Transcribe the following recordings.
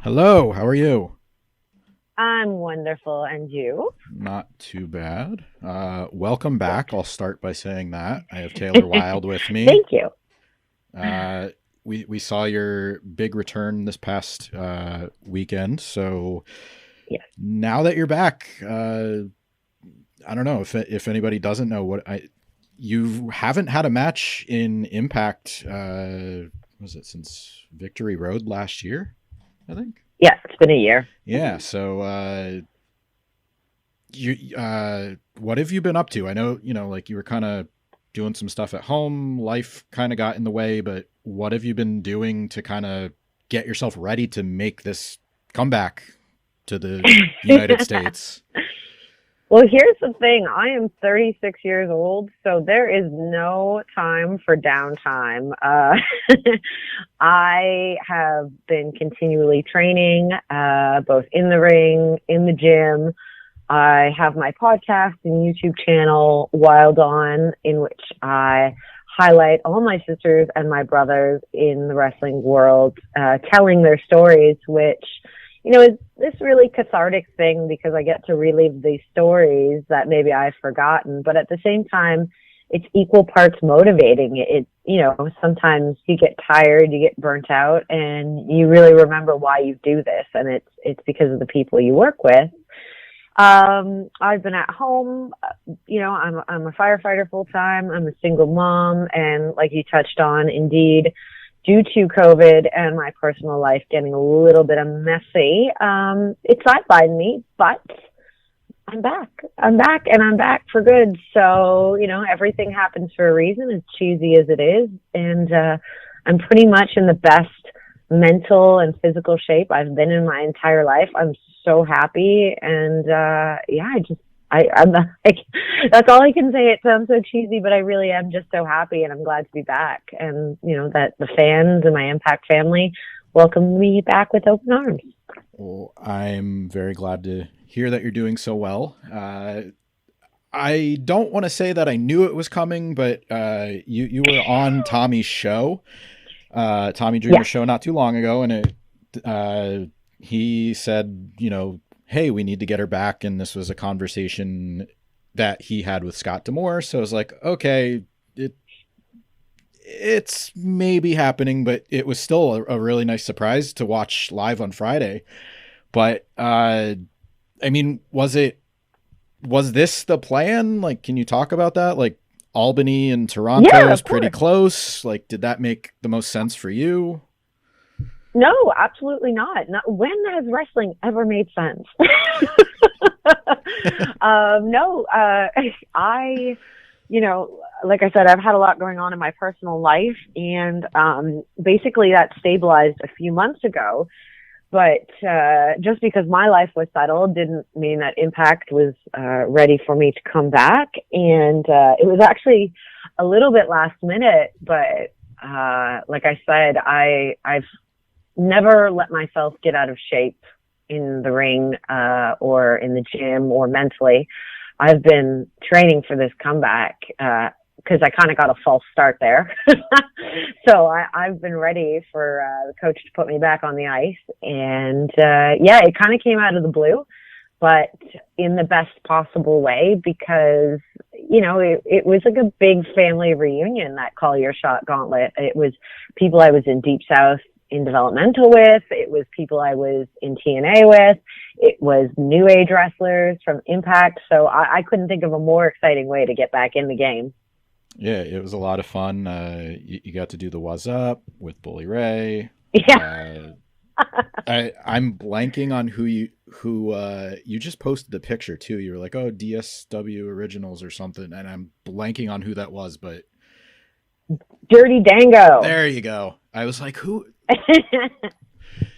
Hello, how are you? I'm wonderful. And you? Not too bad. Welcome back. I'll start by saying that. I have Taylor Wilde with me. Thank you. Uh, we saw your big return this past weekend. So Yes. now that you're back, I don't know if anybody doesn't know what I you haven't had a match in Impact. Was it since Victory Road last year? I think. Yeah, it's been a year. Yeah. So what have you been up to? I know, like you were kind of doing some stuff at home, life kind of got in the way, but what have you been doing to kind of get yourself ready to make this comeback to the United States? Well, here's the thing. I am 36 years old, so there is no time for downtime. I have been continually training, both in the ring, in the gym. I have my podcast and YouTube channel, Wilde On, in which I highlight all my sisters and my brothers in the wrestling world, telling their stories, which, is this really cathartic thing because I get to relive these stories that maybe I've forgotten, but at the same time, it's equal parts motivating. Sometimes you get tired, you get burnt out, and you really remember why you do this, and it's because of the people you work with. I've been at home. I'm a firefighter full time. I'm a single mom, and like you touched on, indeed, due to COVID and my personal life getting a little bit of messy, it sidelined me. But I'm back. I'm back, and I'm back for good. So everything happens for a reason, as cheesy as it is, and I'm pretty much in the best mental and physical shape I've been in my entire life. I'm so happy, and I'm like, that's all I can say. It sounds so cheesy, but I really am just so happy, and I'm glad to be back. And that the fans and my Impact family welcomed me back with open arms. Well, I'm very glad to hear that you're doing so well. I don't want to say that I knew it was coming, but you were on Tommy's show, Tommy Dreamer's Yes. show, not too long ago, and he said, hey, we need to get her back, and this was a conversation that he had with Scott D'Amore. So I was like, okay, it's maybe happening, but it was still a really nice surprise to watch live on Friday. But I mean, was this the plan? Like, can you talk about that? Like, Albany and Toronto Yeah, is of pretty course. close. Like, did that make the most sense for you? No, absolutely not. When has wrestling ever made sense? No, I, like I said, I've had a lot going on in my personal life, and basically that stabilized a few months ago. But just because my life was settled didn't mean that Impact was ready for me to come back. And it was actually a little bit last minute, but like I said, I've never let myself get out of shape in the ring or in the gym or mentally. I've been training for this comeback because I kind of got a false start there. So I've been ready for the coach to put me back on the ice. And it kind of came out of the blue, but in the best possible way because, it was like a big family reunion, that Call Your Shot gauntlet. It was people I was in Deep South in developmental with. It was people I was in TNA with. It was new age wrestlers from Impact. So I couldn't think of a more exciting way to get back in the game. Yeah, it was a lot of fun. You got to do the Was Up with Bully Ray. Yeah. I'm blanking on who you just posted the picture too. You were like, oh, DSW Originals or something, and I'm blanking on who that was, but Dirty Dango. there you go. I was like, who?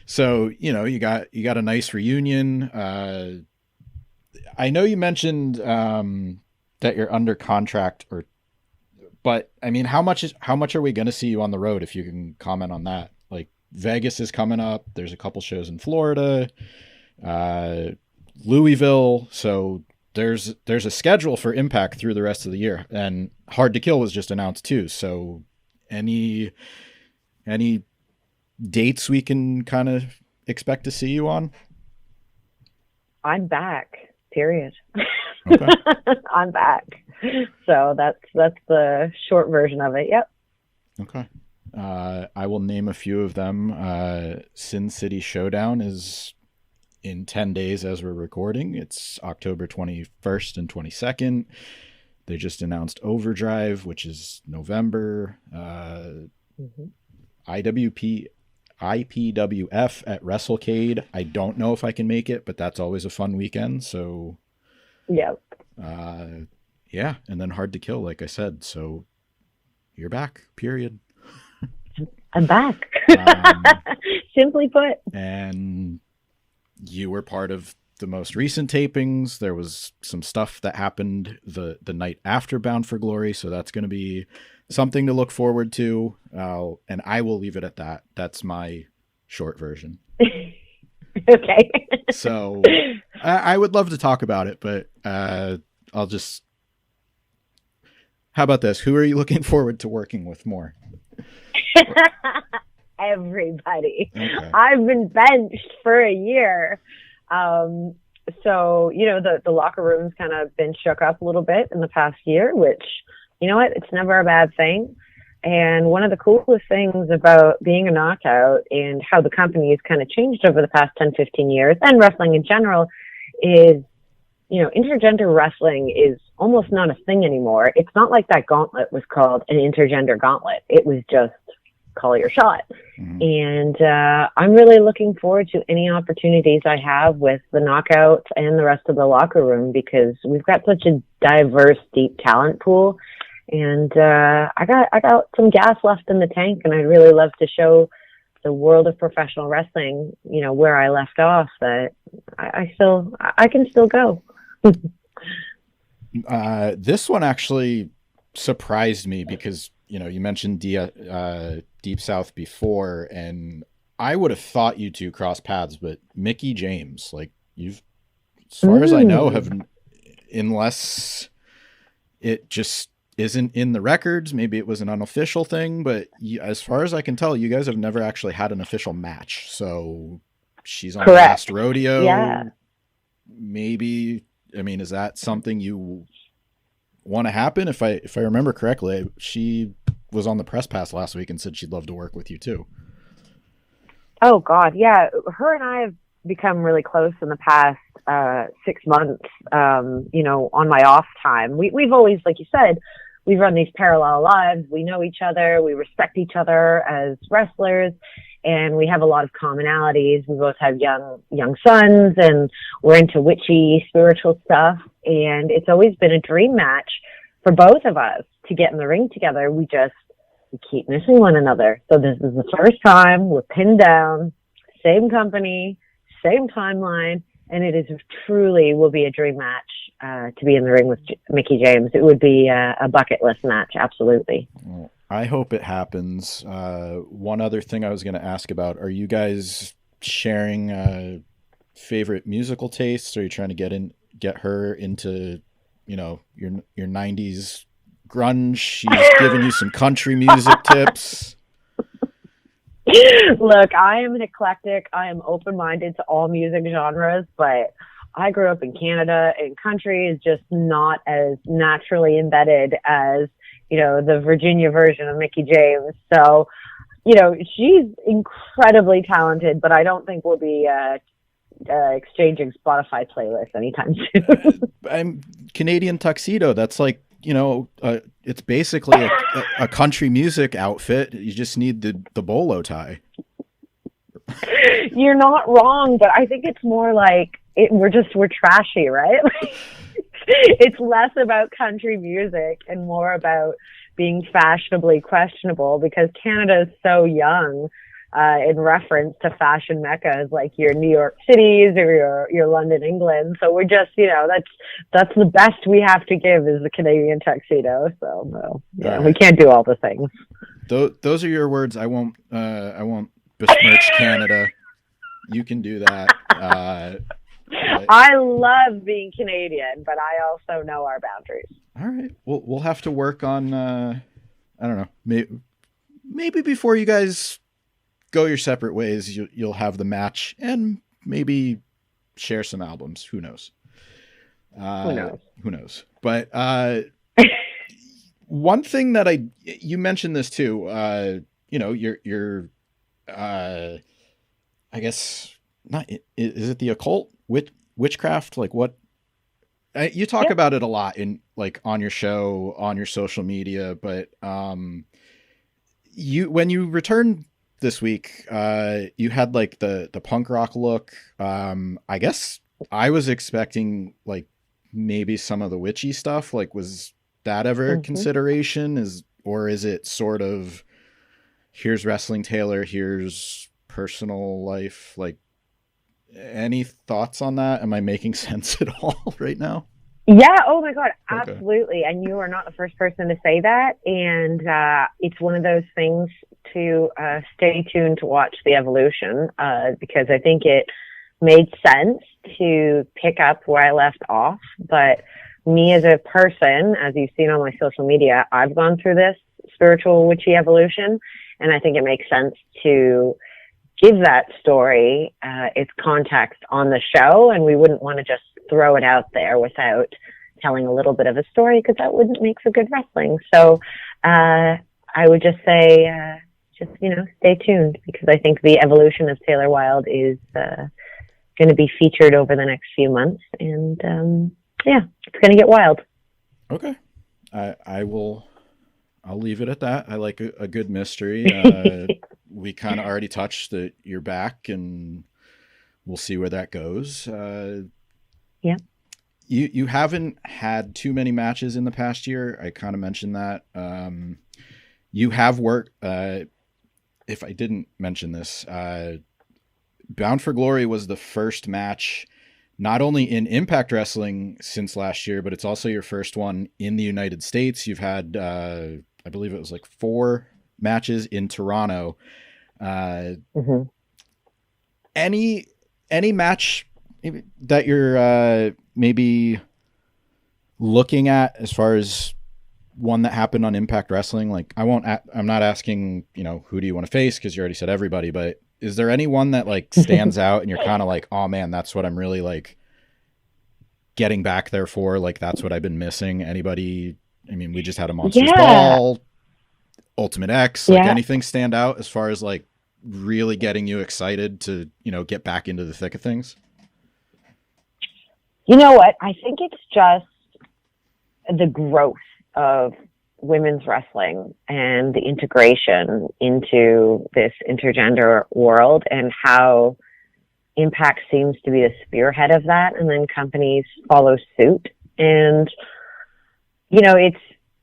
So you got a nice reunion. I know you mentioned that you're under contract, but I mean, how much are we going to see you on the road? If you can comment on that, like Vegas is coming up. There's a couple shows in Florida, uh, Louisville. So there's a schedule for Impact through the rest of the year, and Hard to Kill was just announced too. So any dates we can kind of expect to see you on? I'm back. Period. Okay. I'm back. So that's the short version of it. Yep. Okay. I will name a few of them. Sin City Showdown is in 10 days as we're recording. It's October 21st and 22nd. They just announced Overdrive, which is November. IPWF at WrestleCade. I don't know if I can make it, but that's always a fun weekend. So, Yep. Yeah. And then Hard to Kill, like I said. So you're back, period. I'm back. Simply put. And you were part of the most recent tapings. There was some stuff that happened the night after Bound for Glory, so that's going to be something to look forward to. And I will leave it at that. That's my short version. Okay. So I would love to talk about it, but I'll just... How about this? Who are you looking forward to working with more? Everybody. Okay. I've been benched for a year. So, the locker room's kind of been shook up a little bit in the past year, which, you know what? It's never a bad thing. And one of the coolest things about being a knockout and how the company has kind of changed over the past 10, 15 years, and wrestling in general, is, intergender wrestling is almost not a thing anymore. It's not like that gauntlet was called an intergender gauntlet. It was just call your shot. Mm-hmm. And I'm really looking forward to any opportunities I have with the knockouts and the rest of the locker room, because we've got such a diverse, deep talent pool. And I got some gas left in the tank, and I'd really love to show the world of professional wrestling, where I left off, that I can still go. This one actually surprised me because, you mentioned Deep South before, and I would have thought you two crossed paths, but Mickie James, like, you've, as far as I know, unless it just isn't in the records, maybe it was an unofficial thing, but as far as I can tell, you guys have never actually had an official match. So she's on the last rodeo. Yeah. Maybe, is that something you want to happen? If I remember correctly, she was on the press pass last week and said she'd love to work with you too. Oh God. Yeah. Her and I have become really close in the past 6 months, on my off time. We've always, like you said, we've run these parallel lives. We know each other. We respect each other as wrestlers, and we have a lot of commonalities. We both have young sons, and we're into witchy spiritual stuff. And it's always been a dream match for both of us to get in the ring together. We keep missing one another. So this is the first time we're pinned down, same company, same timeline, and it is truly will be a dream match to be in the ring with Mickie James. It would be a bucket list match, absolutely. Well, I hope it happens. One other thing I was going to ask about: are you guys sharing favorite musical tastes? Are you trying to get her into, your 90s grunge? She's giving you some country music tips. Look, I am an eclectic. I am open-minded to all music genres, but I grew up in Canada, and country is just not as naturally embedded as, the Virginia version of Mickie James. So, she's incredibly talented, but I don't think we'll be exchanging Spotify playlists anytime soon. I'm Canadian Tuxedo. That's like, it's basically a country music outfit. You just need the bolo tie. You're not wrong, but I think it's more like we're trashy, right? It's less about country music and more about being fashionably questionable, because Canada is so young in reference to fashion meccas like your New York cities or your London, England. So we're just, that's the best we have to give is the Canadian Tuxedo. So we can't do all the things. Those are your words. I won't besmirch Canada. You can do that. I love being Canadian, but I also know our boundaries. All right. We'll have to work on, I don't know, maybe before you guys go your separate ways. You'll have the match and maybe share some albums. Who knows? Who knows? But one thing that you mentioned this too, you're I guess not, is it the occult witchcraft? Like what you talk about it a lot in like on your show, on your social media, but when you returned this week, you had like the punk rock look. I guess I was expecting like maybe some of the witchy stuff. Like, was that ever a consideration? Is it sort of, here's wrestling Taylor, here's personal life? Like, any thoughts on that? Am I making sense at all right now? Yeah. Oh my God. Absolutely. Okay. And you are not the first person to say that. And it's one of those things to stay tuned to watch the evolution, because I think it made sense to pick up where I left off. But me as a person, as you've seen on my social media, I've gone through this spiritual witchy evolution. And I think it makes sense to give that story its context on the show. And we wouldn't want to just throw it out there without telling a little bit of a story, because that wouldn't make for good wrestling. So I would just say, stay tuned, because I think the evolution of Taylor Wilde is going to be featured over the next few months. And it's going to get wild. Okay. I'll leave it at that. I like a good mystery. We kind of already touched that you're back, and we'll see where that goes. Yeah. You haven't had too many matches in the past year. I kind of mentioned that. You have worked, if I didn't mention this, Bound for Glory was the first match, not only in Impact Wrestling since last year, but it's also your first one in the United States. You've had, I believe it was like 4 matches in Toronto. Any match that you're maybe looking at as far as one that happened on Impact Wrestling? Like, I'm not asking, who do you want to face, because you already said everybody, but is there any one that like stands out and you're kind of like, oh man, that's what I'm really like getting back there for? Like, that's what I've been missing. Anybody? I mean, we just had a Monsters Ball, Ultimate X, like anything stand out as far as like really getting you excited to, get back into the thick of things? You know what? I think it's just the growth of women's wrestling and the integration into this intergender world, and how Impact seems to be the spearhead of that, and then companies follow suit. And, it's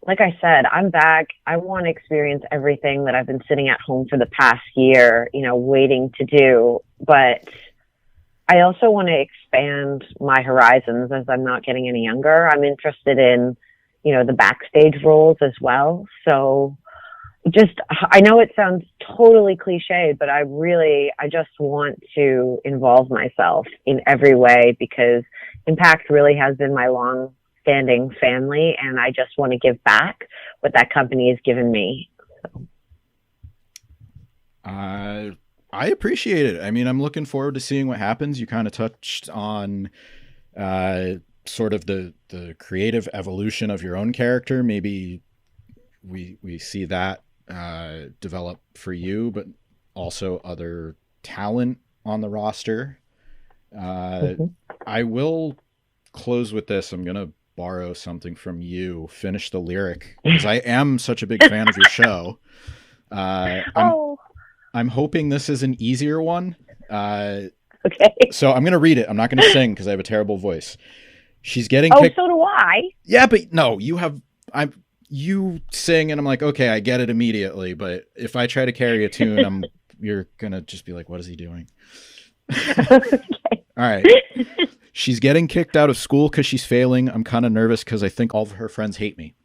like I said, I'm back. I want to experience everything that I've been sitting at home for the past year, waiting to do. But I also want to expand my horizons as I'm not getting any younger. I'm interested in, the backstage roles as well. So I know it sounds totally cliche, but I just want to involve myself in every way, because Impact really has been my long-standing family, and I just want to give back what that company has given me. So. I appreciate it. I mean, I'm looking forward to seeing what happens. You kind of touched on sort of the creative evolution of your own character. Maybe we see that develop for you, but also other talent on the roster. I will close with this. I'm going to borrow something from you. Finish the lyric, because I am such a big fan of your show. I'm hoping this is an easier one. Okay. So I'm going to read it. I'm not going to sing because I have a terrible voice. She's getting kicked. So do I. Yeah, but no, you sing and I'm like, okay, I get it immediately. But if I try to carry a tune, you're going to just be like, what is he doing? Okay. All right. She's getting kicked out of school because she's failing. I'm kind of nervous because I think all of her friends hate me.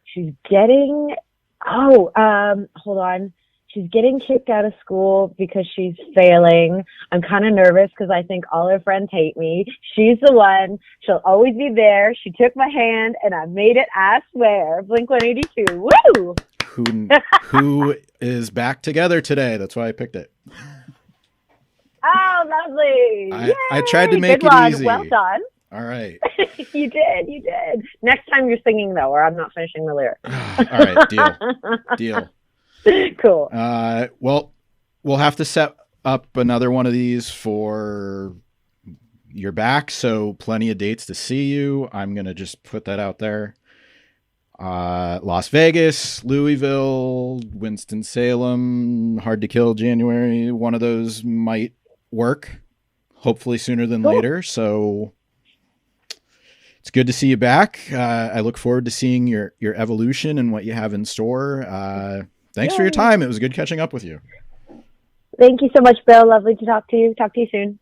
She's getting... hold on. She's getting kicked out of school because she's failing. I'm kind of nervous because I think all her friends hate me. She's the one. She'll always be there. She took my hand and I made it, I swear. Blink-182. Woo! who is back together today. That's why I picked it. Oh, lovely. I tried to make Good it one. easy. Well done. All right. You did. Next time you're singing, though, or I'm not finishing the lyrics. All right, deal. Cool. Well, we'll have to set up another one of these for your back, so plenty of dates to see you. I'm going to just put that out there. Las Vegas, Louisville, Winston-Salem, Hard to Kill January. One of those might work, hopefully sooner than later. So it's good to see you back. I look forward to seeing your evolution and what you have in store. Thanks for your time. It was good catching up with you. Thank you so much, Bill. Lovely to talk to you. Talk to you soon.